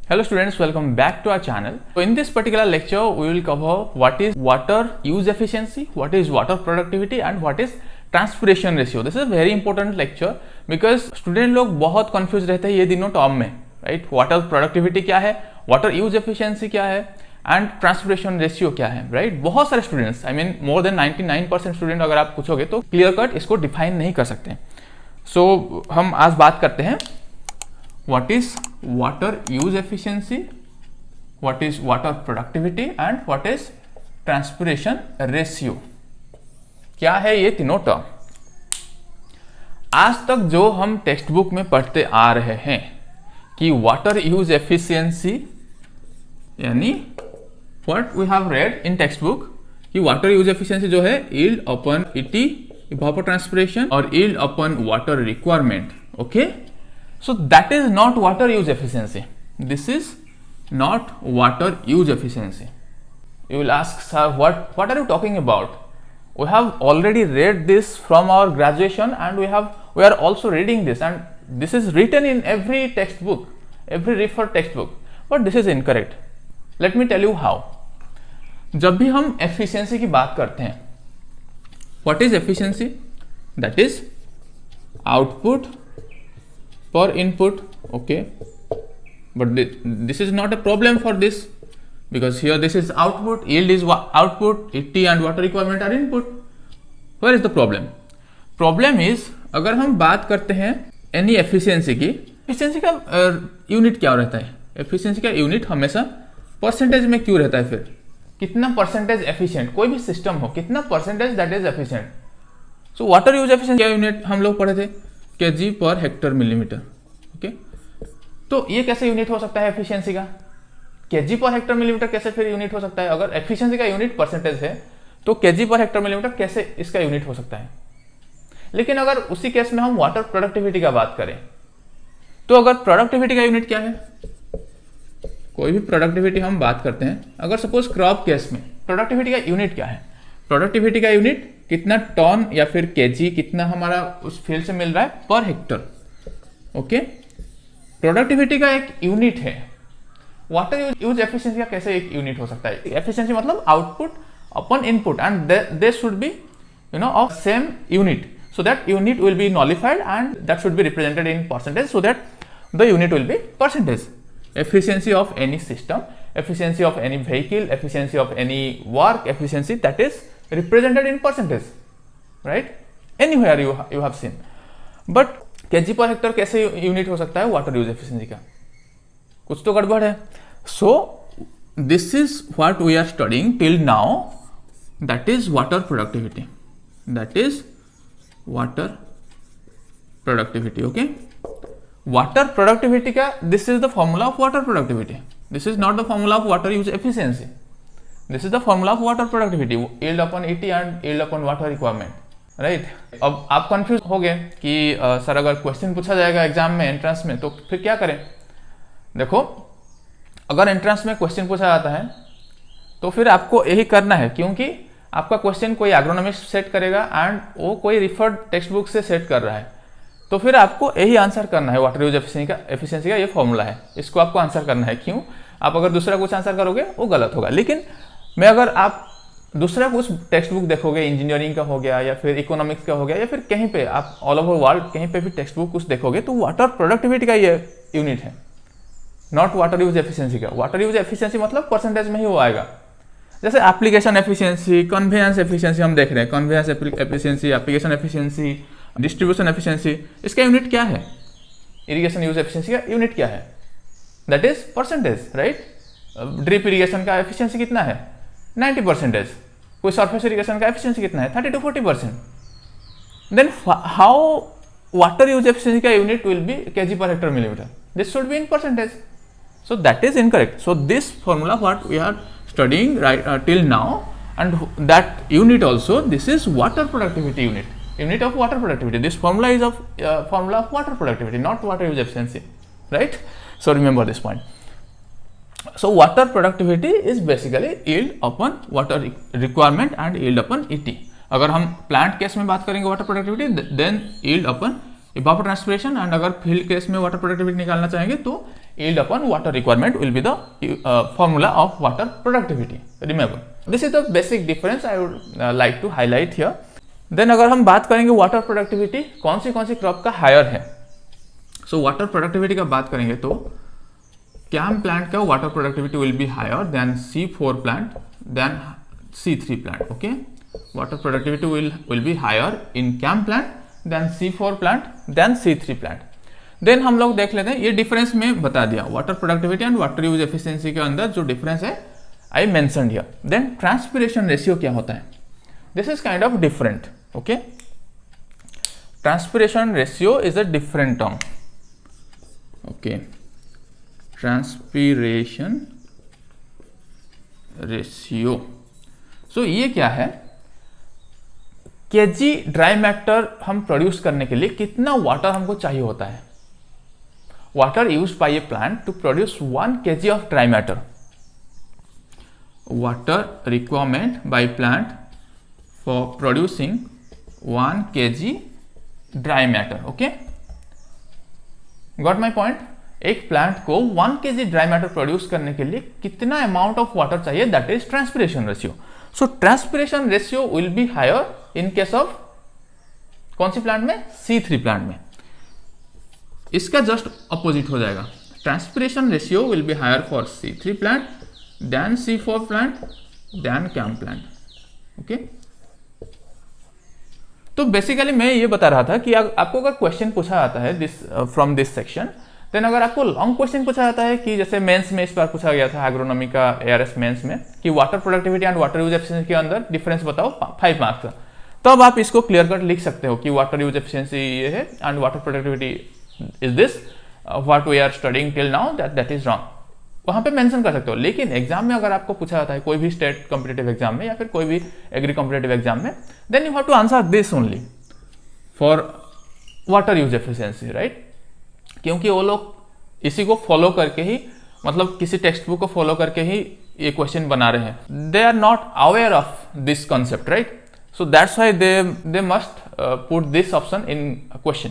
Hello students, welcome back to our channel. So in this particular lecture, we will cover what is water use efficiency, what is water productivity and what is transpiration ratio. This is a very important lecture because student लोग बहुत confused रहते हैं ये तीनों term में, right? Water productivity क्या है, water use efficiency क्या है and transpiration ratio क्या है, right? बहुत सारे students, I mean more than 99% student अगर आप पूछोगे तो clear cut इसको define नहीं कर सकते. So हम आज बात करते हैं what is water use efficiency, what is water productivity and what is transpiration ratio. क्या है ये तीनों टर्म? आज तक जो हम टेक्स्ट बुक में पढ़ते आ रहे हैं कि वाटर यूज एफिशिएंसी यानी what we have read in text book कि वाटर यूज एफिशिएंसी जो है यील्ड अपॉन ईटी इवापोट्रांसपिरेशन और yield upon water requirement. Okay, so that is not water use efficiency. This is not water use efficiency. You will ask, sir, what are you talking about? We have already read this from our graduation and we are also reading this and this is written in every textbook, every referred textbook, but this is incorrect. Let me tell you how. जब भी हम efficiency की बात करते हैं, what is efficiency? That is output per input. Okay, but this is not a problem for this because here this is output, yield is output, ET and water requirement are input. Where is the problem? Problem is अगर हम बात करते हैं any efficiency की, efficiency का unit क्या रहता है? efficiency का यूनिट हमेशा परसेंटेज में क्यों रहता है? फिर कितना परसेंटेज एफिशिएंट कोई भी सिस्टम हो, कितना percentage that is efficient. So water use efficiency का यूनिट हम लोग पढ़े थे KG per hectare millimetre. Okay, तो ये कैसे यूनिट हो सकता है एफिशिएंसी का? केजी पर हेक्टर मिलीमीटर कैसे फिर यूनिट हो सकता है? अगर एफिशिएंसी का यूनिट परसेंटेज है तो केजी पर हेक्टर मिलीमीटर कैसे इसका यूनिट हो सकता है? लेकिन अगर उसी केस में हम वाटर प्रोडक्टिविटी का बात करें तो अगर प्रोडक्टिविटी का यूनिट क्या है? कोई भी प्रोडक्टिविटी हम बात करते हैं, अगर सपोज क्रॉप केस में प्रोडक्टिविटी का यूनिट क्या है? प्रोडक्टिविटी का यूनिट कितना टन या फिर केजी कितना हमारा उस फील्ड से मिल रहा है पर हेक्टर. ओके, प्रोडक्टिविटी का एक यूनिट है. वाटर यूज एफिशिएंसी का कैसे एक यूनिट हो सकता है? एफिशिएंसी मतलब output upon input and they should be of same unit, so that unit will be nullified and that should be represented in percentage so that the unit will be percentage. Efficiency of any system, efficiency of any vehicle, efficiency of any work, efficiency that is represented in percentage, right? Anywhere you have seen. But kg per hectare कैसे unit हो सकता है water use efficiency का? कुछ तो गड़बड़ है. So this is what we are studying till now, that is water productivity. That is water productivity. Okay, water productivity का this is the formula of water productivity. This is not the formula of water use efficiency. This is the formula of water productivity, yield upon ET and yield upon water requirement, right? अब आप confuse हो गए कि sir अगर question पूछा जाएगा exam में entrance में तो फिर क्या करें? देखो, अगर एंट्रेंस में क्वेश्चन पूछा जाता है तो फिर आपको यही करना है क्योंकि आपका क्वेश्चन कोई एग्रोनॉमिस्ट सेट करेगा एंड वो कोई रिफर्ड टेक्स्ट बुक से सेट कर रहा है, तो फिर आपको यही आंसर करना है. वाटर यूज एफिशिएंसी का ये फॉर्मूला है, इसको आपको आंसर करना है. क्यों? आप अगर दूसरा कुछ आंसर करोगे वो गलत होगा. लेकिन मैं अगर आप दूसरा कुछ टेक्स्ट बुक देखोगे, इंजीनियरिंग का हो गया या फिर इकोनॉमिक्स का हो गया या फिर कहीं पे आप ऑल ओवर वर्ल्ड कहीं पे भी टेक्स्ट बुक कुछ देखोगे तो वाटर प्रोडक्टिविटी का ये यूनिट है, नॉट वाटर यूज एफिशिएंसी का. वाटर यूज एफिशिएंसी मतलब परसेंटेज में ही वो आएगा. जैसे एप्लीकेशन एफिशिएंसी, कन्वेयंस एफिशिएंसी हम देख रहे हैं, conveyance efficiency, application efficiency, distribution efficiency, इसका यूनिट क्या है? इरिगेशन यूज एफिशिएंसी का यूनिट क्या है? That is percentage, right? Drip irrigation का एफिशिएंसी कितना है? 90%. कोई सरफेस इरिगेशन का एफिशिएंसी कितना है? 30 to 40%. Then how water use efficiency का unit will be KG per hectare millimetre? This should be in percentage. So that is incorrect. So this formula what we are studying right till now, and that unit also, this is water productivity unit of water productivity. This formula is of formula of water productivity, not water use efficiency, right? So remember this point. So water productivity is basically yield upon water requirement and yield upon ET. अगर हम plant case में बात करेंगे water productivity, then yield upon evapotranspiration, and अगर field case में water productivity निकालना चाहेंगे तो yield upon water requirement will be the formula of water productivity. Remember, this is the basic difference I would like to highlight here. Then अगर हम बात करेंगे water productivity कौन सी क्रॉप का हायर है, सो वाटर प्रोडक्टिविटी का बात करेंगे तो कैम प्लांट का water productivity will be higher than C4 plant than C3 plant. Okay, water productivity will be higher in CAM plant than C4 plant than C3 plant. Then हम लोग देख लेते हैं, ये डिफरेंस में बता दिया water productivity and water use efficiency के अंदर जो डिफरेंस है I mentioned here. Then transpiration ratio क्या होता है, this is kind of different. Okay, transpiration ratio is a different term. Okay, transpiration ratio, so ये क्या है, केजी ड्राई मैटर हम प्रोड्यूस करने के लिए कितना वाटर हमको चाहिए होता है. Water used by a plant to produce 1 kg of dry matter. Water requirement by plant for producing 1 kg dry matter. Okay, got my point? एक प्लांट को 1 kg ड्राई मैटर प्रोड्यूस करने के लिए कितना अमाउंट ऑफ वाटर चाहिए, that is transpiration ratio. So transpiration ratio will be higher in case of कौन सी plant में, C3 प्लांट में. इसका जस्ट अपोजिट हो जाएगा, transpiration ratio will be higher for C3 plant than C4 plant than CAM plant. Okay, तो basically मैं ये बता रहा था कि आपको अगर क्वेश्चन पूछा जाता है this from this section, then अगर आपको लॉन्ग क्वेश्चन पूछा जाता है कि जैसे मेंस में इस बार पूछा गया था एग्रोनॉमी का ARS मेंस में कि water productivity and water use efficiency के अंदर डिफरेंस बताओ 5 मार्क्स का, तो अब आप इसको क्लियर कट लिख सकते हो कि वाटर यूज एफिशिएंसी ये है and water productivity is this, what we are studying till now that is wrong, वहां पे मेंशन कर सकते हो. लेकिन एग्जाम में अगर आपको पूछा जाता है कोई भी स्टेट कॉम्पिटिटिव एग्जाम में या फिर कोई भी एग्री कॉम्पिटिटिव एग्जाम में, then you have to answer this only for water use efficiency, right. क्योंकि वो लोग इसी को फॉलो करके ही, मतलब किसी टेक्स्ट बुक को फॉलो करके ही ये क्वेश्चन बना रहे हैं. They are not aware of this concept, right. So that's why they must put this option in question,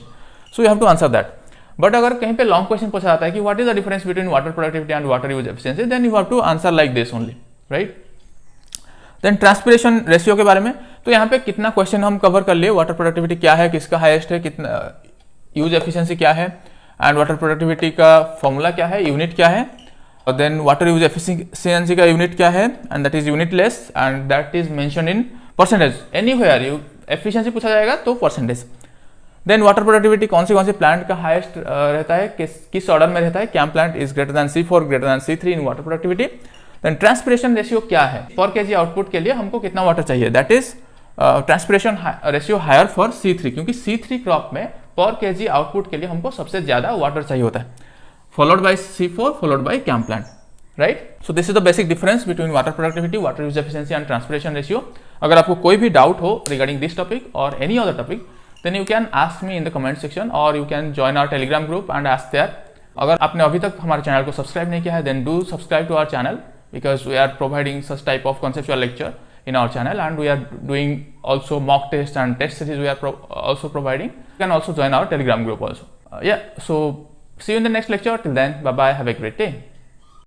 so you have to answer that. But अगर कहीं पे लॉन्ग क्वेश्चन पूछा जाता है कि what is the difference between water productivity and water use efficiency, then you have to answer like this only, right. Then transpiration ratio के बारे में, तो यहाँ पे कितना क्वेश्चन हम कवर कर लिए, वाटर प्रोडक्टिविटी क्या है, किसका हाईएस्ट है, कितना यूज एफिशिएंसी क्या है, एंड वाटर प्रोडक्टिविटी का फॉर्मूला क्या है, यूनिट क्या है, और देन वाटर यूज एफिशिएंसी का यूनिट क्या है, and that is unitless and that is mention in percentage. Anywhere you efficiency पूछा जाएगा तो परसेंटेज. देन वाटर प्रोडक्टिविटी कौन से प्लांट का हाईएस्ट रहता है, किस ऑर्डर में रहता है, CAM plant is greater than C4 greater than C3 in water productivity. Then transpiration ratio क्या है, पर केजी आउटपुट के लिए हमको कितना वाटर चाहिए, that is transpiration ratio higher for C3, क्योंकि C3 क्रॉप में पर केजी आउटपुट के लिए हमको सबसे ज्यादा वाटर चाहिए होता है, followed by C4 followed by CAM plant, right. So this is the basic difference between water productivity, water use efficiency and transpiration ratio. अगर आपको कोई भी डाउट हो रिगार्डिंग दिस टॉपिक और any other topic, then you can ask me in the comment section or you can join our telegram group and ask there. अगर आपने अभी तक हमारे चैनल को सब्सक्राइब नहीं किया है, then do subscribe to our channel because we are providing such type of conceptual lecture in our channel and we are doing also mock test and test series we are also providing. You can also join our telegram group also. Yeah, so see you in the next lecture. Till then, bye bye, have a great day.